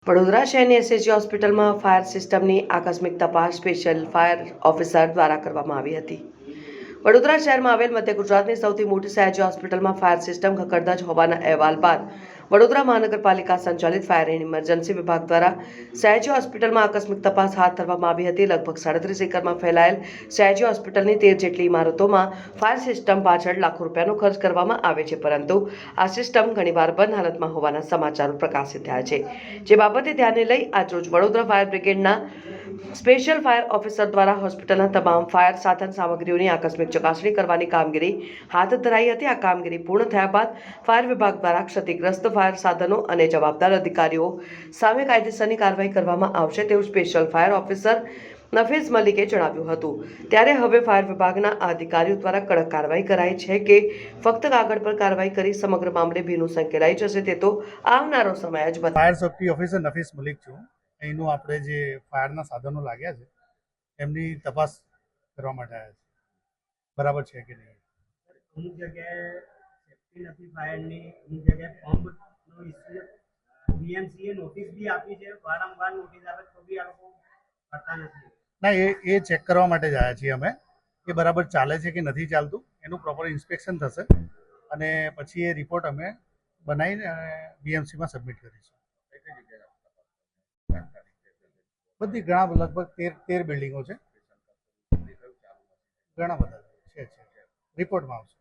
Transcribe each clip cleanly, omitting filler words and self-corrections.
વડોદરા શહેરની એસએસજી હોસ્પિટલમાં ફાયર સિસ્ટમની આકસ્મિક તપાસ સ્પેશિયલ ફાયર ઓફિસર દ્વારા કરવામાં આવી હતી. વડોદરા શહેરમાં આવેલ મધ્ય ગુજરાતની સૌથી મોટી સયાજી હોસ્પિટલમાં ફાયર સિસ્ટમ ખખડધજ હોવાના અહેવાલ બાદ વડોદરા મહાનગરપાલિકા સંચાલિત ફાયર એન્ડ ઇમરજન્સી વિભાગ દ્વારા સયાજી હોસ્પિટલમાં આકસ્મિક તપાસ હાથ ધરવામાં આવી હતી. લગભગ 37 એકરમાં ફેલાયેલ સયાજી હોસ્પિટલની 13 જેટલી ઇમારતોમાં ફાયર સિસ્ટમ પાછળ લાખો રૂપિયાનો ખર્ચ કરવામાં આવે છે, પરંતુ આ સિસ્ટમ ઘણીવાર બંધ હાલતમાં હોવાના સમાચારો પ્રકાશિત થયા છે. જે બાબતે ધ્યાને લઈ આજરોજ વડોદરા ફાયર બ્રિગેડના સ્પેશિયલ ફાયર ઓફિસર દ્વારા હોસ્પિટલના તમામ ફાયર સાધન સામગ્રીઓની આકસ્મિક ચકાસણી કરવાની કામગીરી હાથ ધરાઈ હતી. આ કામગીરી પૂર્ણ થયા બાદ ફાયર વિભાગ દ્વારા ક્ષતિગ્રસ્ત ફાયર સાધનો અને જવાબદાર અધિકારીઓ સામે કાયદેસરની કાર્યવાહી કરવામાં આવશે તેવું સ્પેશિયલ ફાયર ઓફિસર નફીઝ મલિકે જણાવ્યું હતું. ત્યારે હવે ફાયર વિભાગના અધિકારીઓ દ્વારા કડક કાર્યવાહી કરાઈ છે કે ફક્ત કાગળ પર કાર્યવાહી કરી સમગ્ર મામલે ભીનું સંકેલાઈ જશે તે તો આવનારો સમય જ બતાવશે. Fire safety officer Nafees Malik છું. અહીંનું આપણે જે ફાયરના સાધનો લાગ્યા છે એમની તપાસ કરવા માટે આવ્યા છે. બરાબર છે કે નહીં? અમુક જગ્યાએ સેફ્ટી નથી ફાયરની, અમુક જગ્યાએ પંપનો ઇસ્યુ બીએમસીએ નોટિસ બી આપી છે, વારંવાર નોટિસ આપે તો બી આ લોકો કરતા નથી. ના, એ ચેક કરવા માટે જ આવ્યા છીએ અમે. એ બરાબર ચાલે છે કે નથી ચાલતું એનું પ્રોપર ઇન્સ્પેક્શન થશે અને પછી એ રિપોર્ટ અમે બનાવીને બીએમસીમાં સબમિટ કરીશું. બધી લગભગ 13 બિલ્ડિંગો છે. ઘણા બધા છે. રિપોર્ટમાં આવશે.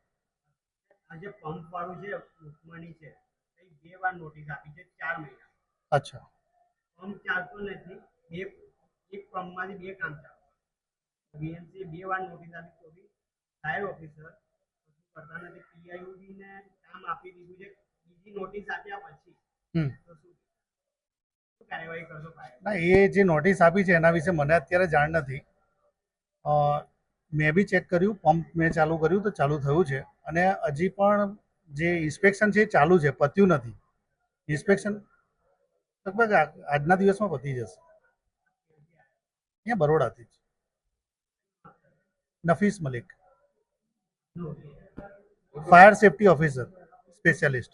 આ જે પંપ વાળું છે ઉસ્માની છે, એ 2 વાર નોટિસ આપી છે 4 મહિના. અચ્છા. પંપ ચાલતો નથી, એક પંપમાંથી 2 કામ ચાલે. બીએમસી 2 વાર નોટિસ આપી તો બી ફાયર ઓફિસર કશું કરતા નથી. પીઆઈયુડીને કામ આપી દીધું છે, બીજી નોટિસ આપ્યા પછી તો શું કાર્યવાહી કરશો ફાયર? ના, એ જે નોટિસ આપી છે એના વિશે મને અત્યારે જાણ નથી. મેં બી ચેક કર્યું, પંપ મેં ચાલુ કર્યું તો ચાલુ થયું છે અને હજી પણ જે ઇન્સ્પેક્શન છે એ ચાલુ છે, પત્યું નથી. ઇન્સ્પેક્શન લગભગ આજના દિવસમાં પતી જશે. અહીંયા બરોડાથી જ. Nafis Malik, fire safety officer specialist.